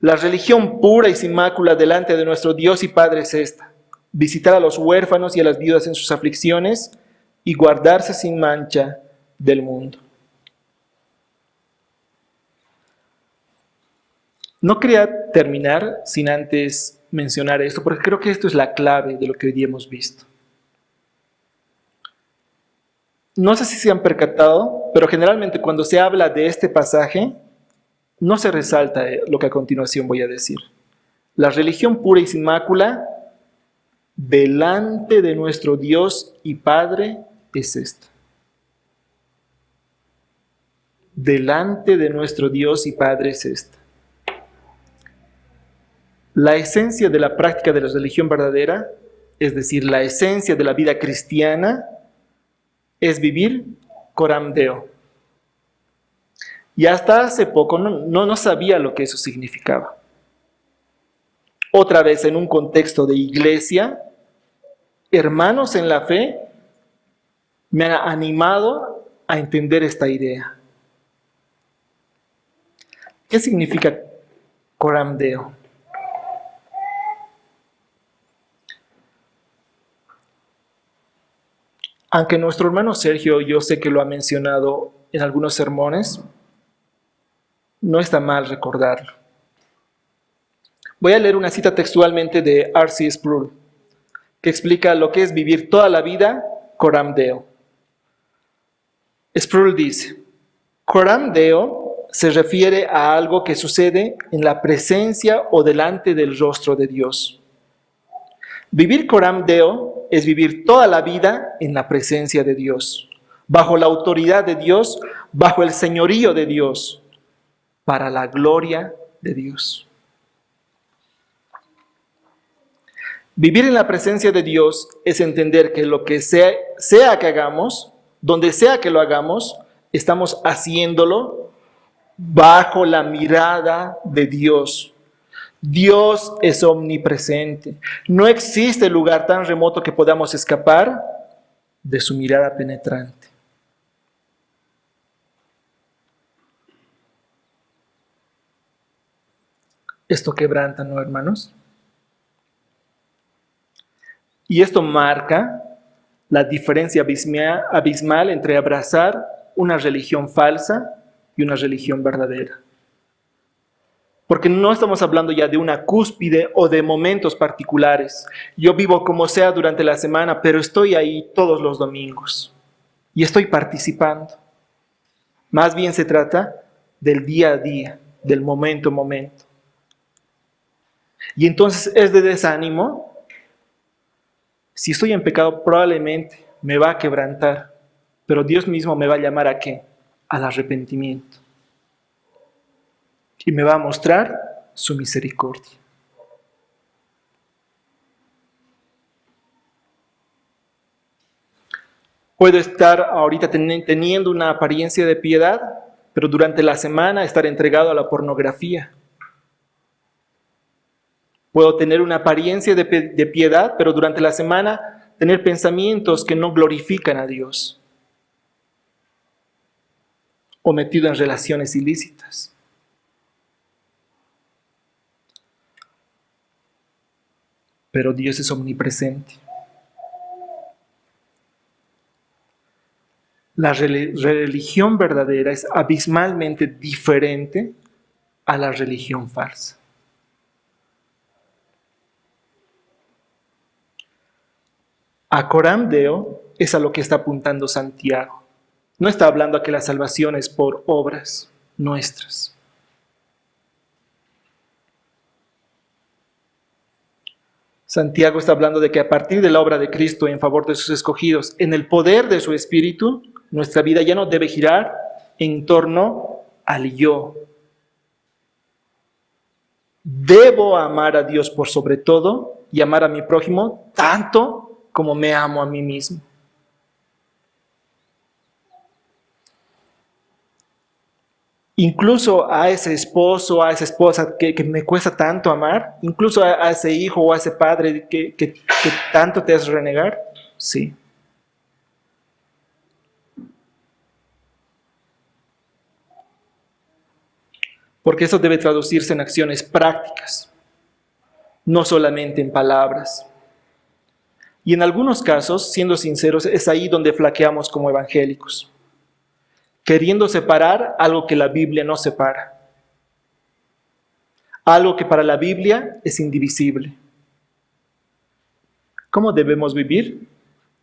La religión pura y sin mácula delante de nuestro Dios y Padre es esta: visitar a los huérfanos y a las viudas en sus aflicciones y guardarse sin mancha del mundo. No quería terminar sin antes mencionar esto, porque creo que esto es la clave de lo que hoy día hemos visto. No sé si se han percatado, pero generalmente cuando se habla de este pasaje, no se resalta lo que a continuación voy a decir. La religión pura y sin mácula delante de nuestro Dios y Padre es esta. Delante de nuestro Dios y Padre es esta. La esencia de la práctica de la religión verdadera, es decir, la esencia de la vida cristiana, es vivir coram Deo. Y hasta hace poco no sabía lo que eso significaba. Otra vez, en un contexto de iglesia, hermanos en la fe me han animado a entender esta idea. ¿Qué significa coram Deo? Aunque nuestro hermano Sergio, yo sé que lo ha mencionado en algunos sermones, no está mal recordarlo. Voy a leer una cita textualmente de R.C. Sproul, que explica lo que es vivir toda la vida coram Deo. Sproul dice: coram Deo se refiere a algo que sucede en la presencia o delante del rostro de Dios. Vivir coram Deo es vivir toda la vida en la presencia de Dios, bajo la autoridad de Dios, bajo el señorío de Dios, para la gloria de Dios. Vivir en la presencia de Dios es entender que lo que sea que hagamos, donde sea que lo hagamos, estamos haciéndolo bajo la mirada de Dios. Dios es omnipresente. No existe lugar tan remoto que podamos escapar de su mirada penetrante. Esto quebranta, ¿no, hermanos? Y esto marca la diferencia abismal entre abrazar una religión falsa y una religión verdadera. Porque no estamos hablando ya de una cúspide o de momentos particulares. Yo vivo como sea durante la semana, pero estoy ahí todos los domingos y estoy participando. Más bien se trata del día a día, del momento a momento. Y entonces es de desánimo. Si estoy en pecado, probablemente me va a quebrantar, pero Dios mismo me va a llamar ¿a qué? Al arrepentimiento. Y me va a mostrar su misericordia. Puedo estar ahorita teniendo una apariencia de piedad, pero durante la semana estar entregado a la pornografía. Puedo tener una apariencia de piedad, pero durante la semana tener pensamientos que no glorifican a Dios. O metido en relaciones ilícitas. pero Dios es omnipresente. La religión verdadera es abismalmente diferente a la religión falsa. A Coram Deo es a lo que está apuntando Santiago. No está hablando a que la salvación es por obras nuestras. Santiago está hablando de que a partir de la obra de Cristo en favor de sus escogidos, en el poder de su Espíritu, nuestra vida ya no debe girar en torno al yo. Debo amar a Dios por sobre todo y amar a mi prójimo tanto como me amo a mí mismo. Incluso a ese esposo, a esa esposa que me cuesta tanto amar, incluso a ese hijo o a ese padre que tanto te hace renegar, sí. Porque eso debe traducirse en acciones prácticas, no solamente en palabras. Y en algunos casos, siendo sinceros, es ahí donde flaqueamos como evangélicos, queriendo separar algo que la Biblia no separa, algo que para la Biblia es indivisible. ¿Cómo debemos vivir?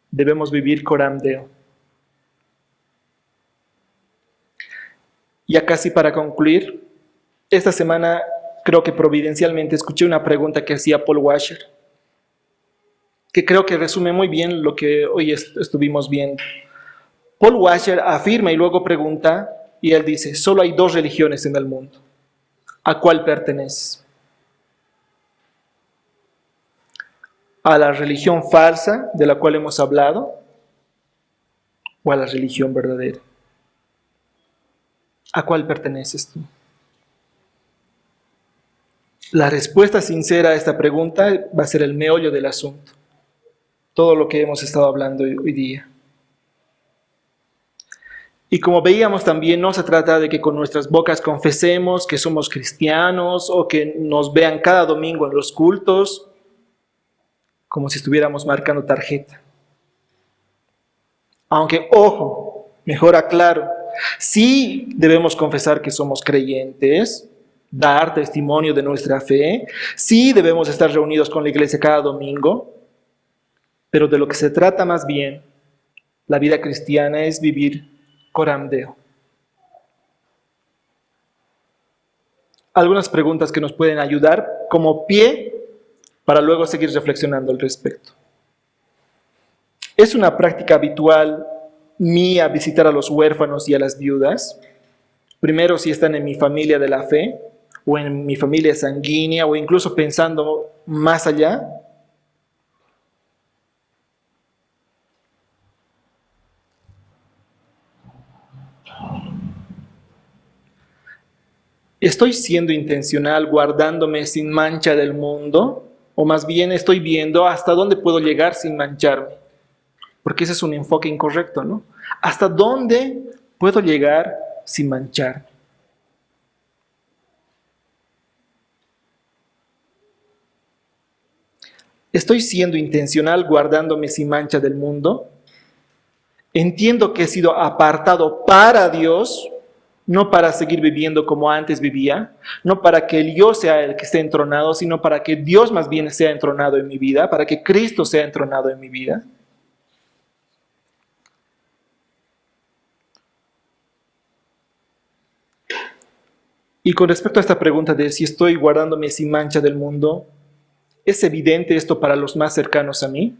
Debemos vivir Coram Deo. Ya casi para concluir, esta semana creo que providencialmente escuché una pregunta que hacía Paul Washer, que creo que resume muy bien lo que hoy estuvimos viendo. Paul Washer afirma y luego pregunta, y él dice, solo hay 2 religiones en el mundo. ¿A cuál perteneces? ¿A la religión falsa de la cual hemos hablado o a la religión verdadera? ¿A cuál perteneces tú? La respuesta sincera a esta pregunta va a ser el meollo del asunto. Todo lo que hemos estado hablando hoy día. Y como veíamos también, no se trata de que con nuestras bocas confesemos que somos cristianos o que nos vean cada domingo en los cultos, como si estuviéramos marcando tarjeta. Aunque, ojo, mejor aclaro, sí debemos confesar que somos creyentes, dar testimonio de nuestra fe, sí debemos estar reunidos con la iglesia cada domingo, pero de lo que se trata más bien, la vida cristiana es vivir Coram Deo. Algunas preguntas que nos pueden ayudar como pie para luego seguir reflexionando al respecto. ¿Es una práctica habitual mía visitar a los huérfanos y a las viudas? Primero, si están en mi familia de la fe, o en mi familia sanguínea, o incluso pensando más allá. ¿Estoy siendo intencional guardándome sin mancha del mundo? O más bien estoy viendo hasta dónde puedo llegar sin mancharme. Porque ese es un enfoque incorrecto, ¿no? ¿Hasta dónde puedo llegar sin mancharme? ¿Estoy siendo intencional guardándome sin mancha del mundo? Entiendo que he sido apartado para Dios, no para seguir viviendo como antes vivía, no para que el yo sea el que esté entronado, sino para que Dios más bien sea entronado en mi vida, para que Cristo sea entronado en mi vida. Y con respecto a esta pregunta de si estoy guardándome sin mancha del mundo, ¿es evidente esto para los más cercanos a mí?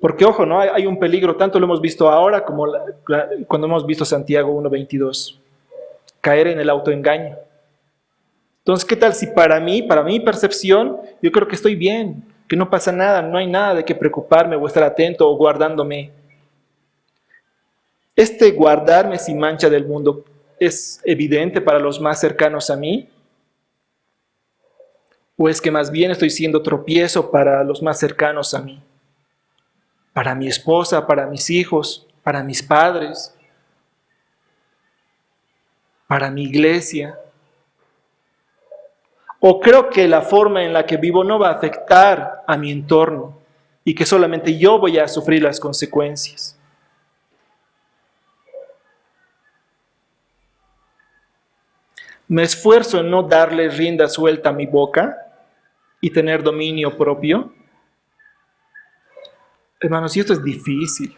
Porque, ojo, ¿no? Hay un peligro, tanto lo hemos visto ahora como cuando hemos visto Santiago 1:22, caer en el autoengaño. Entonces, ¿qué tal si para mi percepción, yo creo que estoy bien, que no pasa nada, no hay nada de qué preocuparme o estar atento o guardándome? ¿Este guardarme sin mancha del mundo es evidente para los más cercanos a mí? ¿O es que más bien estoy siendo tropiezo para los más cercanos a mí? Para mi esposa, para mis hijos, para mis padres, para mi iglesia. ¿O creo que la forma en la que vivo no va a afectar a mi entorno y que solamente yo voy a sufrir las consecuencias? Me esfuerzo en no darle rienda suelta a mi boca y tener dominio propio. Hermanos, y esto es difícil,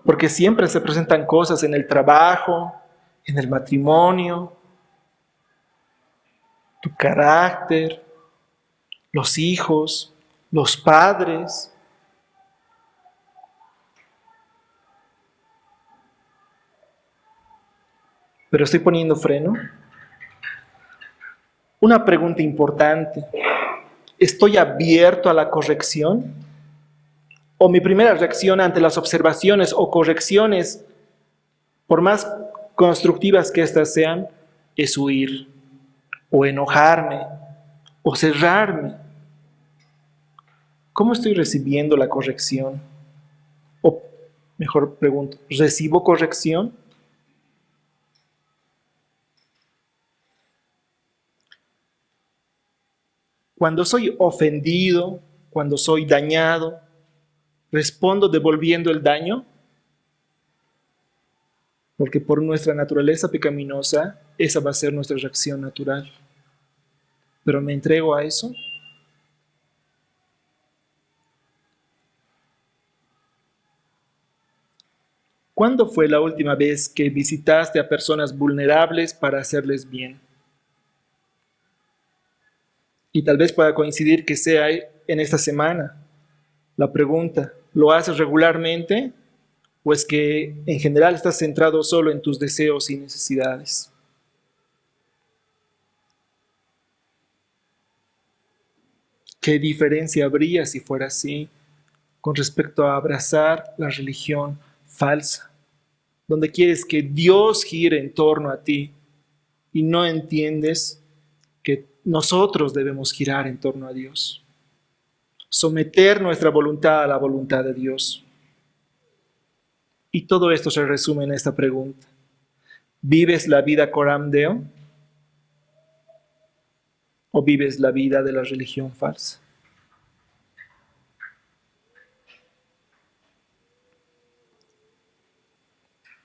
porque siempre se presentan cosas en el trabajo, en el matrimonio, tu carácter, los hijos, los padres. Pero estoy poniendo freno. Una pregunta importante. ¿Estoy abierto a la corrección? ¿O mi primera reacción ante las observaciones o correcciones, por más constructivas que éstas sean, es huir, o enojarme, o cerrarme? ¿Cómo estoy recibiendo la corrección? O mejor pregunto, ¿recibo corrección? Cuando soy ofendido, cuando soy dañado, ¿respondo devolviendo el daño? Porque por nuestra naturaleza pecaminosa, esa va a ser nuestra reacción natural. ¿Pero me entrego a eso? ¿Cuándo fue la última vez que visitaste a personas vulnerables para hacerles bien? Y tal vez pueda coincidir que sea en esta semana. La pregunta, ¿lo haces regularmente o es que en general estás centrado solo en tus deseos y necesidades? ¿Qué diferencia habría si fuera así con respecto a abrazar la religión falsa, donde quieres que Dios gire en torno a ti y no entiendes que nosotros debemos girar en torno a Dios? Someter nuestra voluntad a la voluntad de Dios. Y todo esto se resume en esta pregunta. ¿Vives la vida coram Deo o vives la vida de la religión falsa?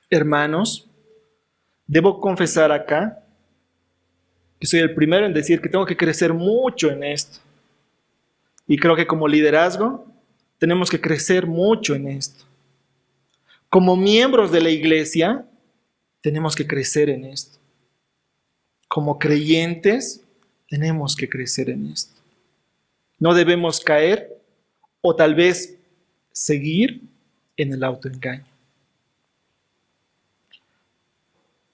Hermanos, debo confesar acá que soy el primero en decir que tengo que crecer mucho en esto. Y creo que como liderazgo tenemos que crecer mucho en esto. Como miembros de la iglesia tenemos que crecer en esto. Como creyentes tenemos que crecer en esto. No debemos caer o tal vez seguir en el autoengaño.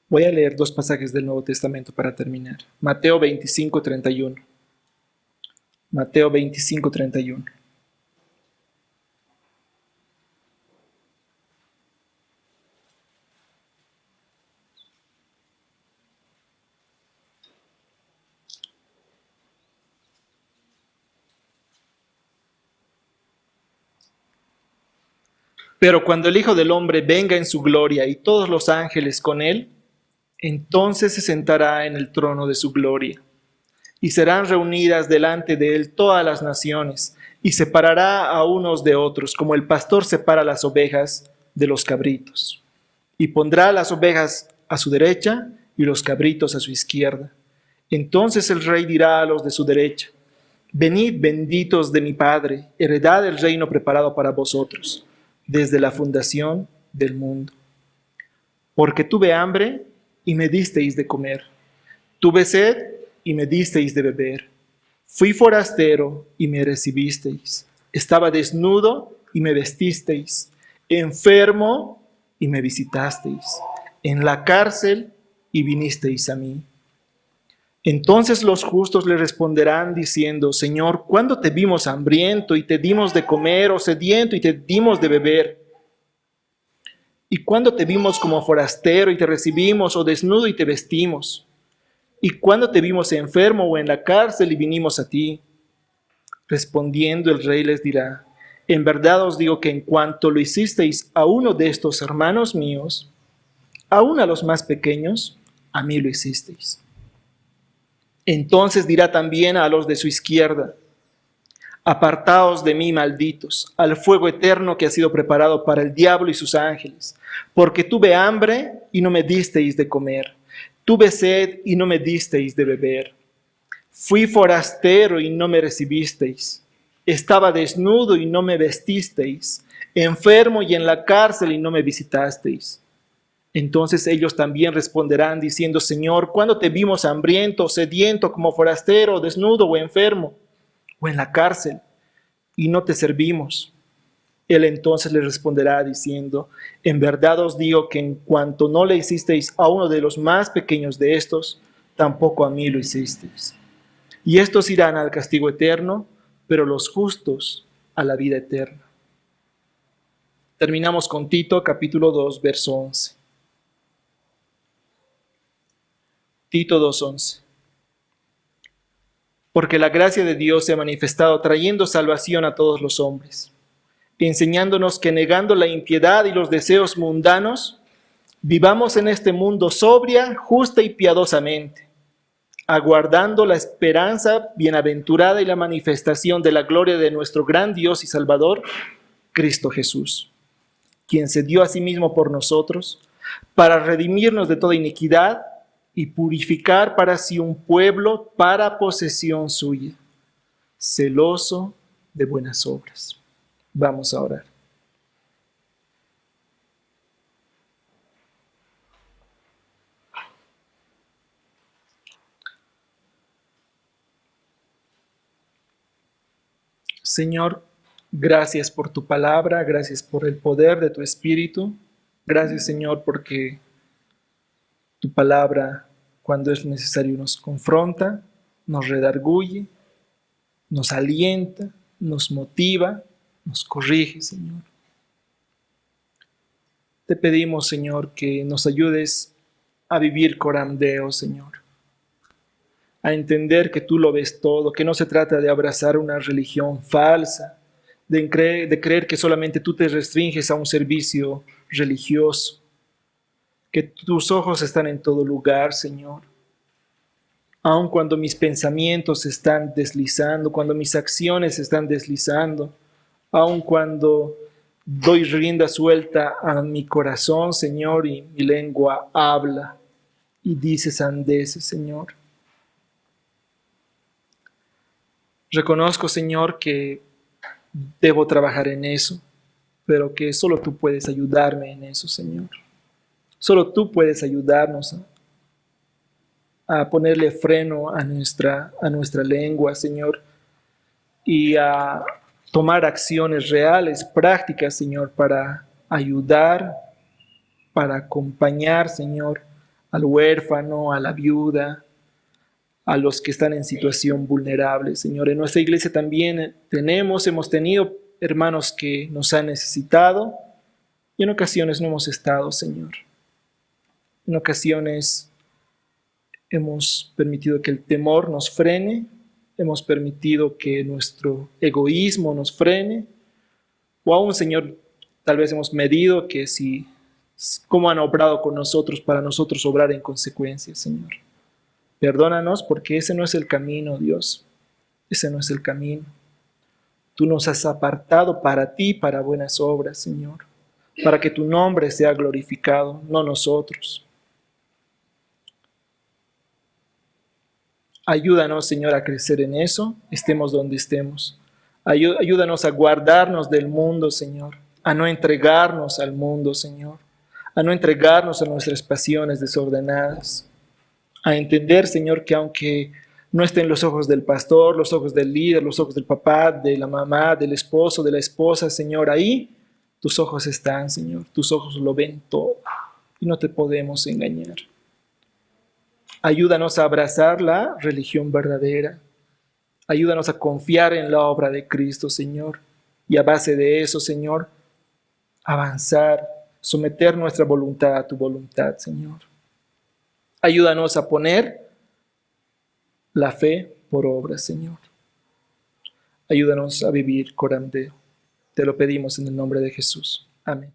Voy a leer 2 pasajes del Nuevo Testamento para terminar. Mateo 25:31. Mateo 25:31. Pero cuando el Hijo del Hombre venga en su gloria y todos los ángeles con él, entonces se sentará en el trono de su gloria. Y serán reunidas delante de él todas las naciones, y separará a unos de otros, como el pastor separa las ovejas de los cabritos. Y pondrá las ovejas a su derecha y los cabritos a su izquierda. Entonces el rey dirá a los de su derecha: venid, benditos de mi Padre, heredad el reino preparado para vosotros desde la fundación del mundo. Porque tuve hambre y me disteis de comer. Tuve sed y me disteis de beber. Fui forastero y me recibisteis. Estaba desnudo y me vestisteis. Enfermo y me visitasteis. En la cárcel y vinisteis a mí. Entonces los justos le responderán diciendo: Señor, ¿cuándo te vimos hambriento y te dimos de comer, o sediento y te dimos de beber? ¿Y cuándo te vimos como forastero y te recibimos, o desnudo y te vestimos? ¿Y cuándo te vimos enfermo o en la cárcel y vinimos a ti? Respondiendo el rey les dirá: en verdad os digo que en cuanto lo hicisteis a uno de estos hermanos míos, aún a los más pequeños, a mí lo hicisteis. Entonces dirá también a los de su izquierda: apartaos de mí, malditos, al fuego eterno que ha sido preparado para el diablo y sus ángeles, porque tuve hambre y no me disteis de comer, tuve sed y no me disteis de beber, fui forastero y no me recibisteis, estaba desnudo y no me vestisteis, enfermo y en la cárcel y no me visitasteis. Entonces ellos también responderán diciendo: Señor, ¿cuándo te vimos hambriento, sediento, como forastero, desnudo o enfermo, o en la cárcel, y no te servimos? Él entonces les responderá diciendo: en verdad os digo que en cuanto no le hicisteis a uno de los más pequeños de estos, tampoco a mí lo hicisteis. Y estos irán al castigo eterno, pero los justos a la vida eterna. Terminamos con Tito, capítulo 2, verso 11. Tito 2:11. Porque la gracia de Dios se ha manifestado trayendo salvación a todos los hombres, enseñándonos que negando la impiedad y los deseos mundanos, vivamos en este mundo sobria, justa y piadosamente, aguardando la esperanza bienaventurada y la manifestación de la gloria de nuestro gran Dios y Salvador, Cristo Jesús, quien se dio a sí mismo por nosotros, para redimirnos de toda iniquidad y purificar para sí un pueblo para posesión suya, celoso de buenas obras. Vamos a orar. Señor, gracias por tu palabra, gracias por el poder de tu Espíritu. Gracias, Señor, porque tu palabra, cuando es necesario, nos confronta, nos redarguye, nos alienta, nos motiva, nos corrige, Señor. Te pedimos, Señor, que nos ayudes a vivir coram Deo, Señor. A entender que tú lo ves todo, que no se trata de abrazar una religión falsa, de creer que solamente tú te restringes a un servicio religioso, que tus ojos están en todo lugar, Señor. Aun cuando mis pensamientos se están deslizando, cuando mis acciones se están deslizando, aun cuando doy rienda suelta a mi corazón, Señor, y mi lengua habla y dice sandeces, Señor. Reconozco, Señor, que debo trabajar en eso, pero que solo tú puedes ayudarme en eso, Señor. Solo tú puedes ayudarnos a ponerle freno a nuestra lengua, Señor, y a tomar acciones reales, prácticas, Señor, para ayudar, para acompañar, Señor, al huérfano, a la viuda, a los que están en situación vulnerable, Señor. En nuestra iglesia también hemos tenido hermanos que nos han necesitado y en ocasiones no hemos estado, Señor. En ocasiones hemos permitido que el temor nos frene, hemos permitido que nuestro egoísmo nos frene, o aún, Señor, tal vez hemos medido que si, cómo han obrado con nosotros para nosotros obrar en consecuencia, Señor. Perdónanos porque ese no es el camino, Dios. Ese no es el camino. Tú nos has apartado para ti, para buenas obras, Señor, para que tu nombre sea glorificado, no nosotros. Ayúdanos, Señor, a crecer en eso, estemos donde estemos. Ayúdanos a guardarnos del mundo, Señor, a no entregarnos al mundo, Señor, a no entregarnos a nuestras pasiones desordenadas, a entender, Señor, que aunque no estén los ojos del pastor, los ojos del líder, los ojos del papá, de la mamá, del esposo, de la esposa, Señor, ahí tus ojos están, Señor, tus ojos lo ven todo y no te podemos engañar. Ayúdanos a abrazar la religión verdadera. Ayúdanos a confiar en la obra de Cristo, Señor. Y a base de eso, Señor, avanzar, someter nuestra voluntad a tu voluntad, Señor. Ayúdanos a poner la fe por obra, Señor. Ayúdanos a vivir coram Deo. Te lo pedimos en el nombre de Jesús. Amén.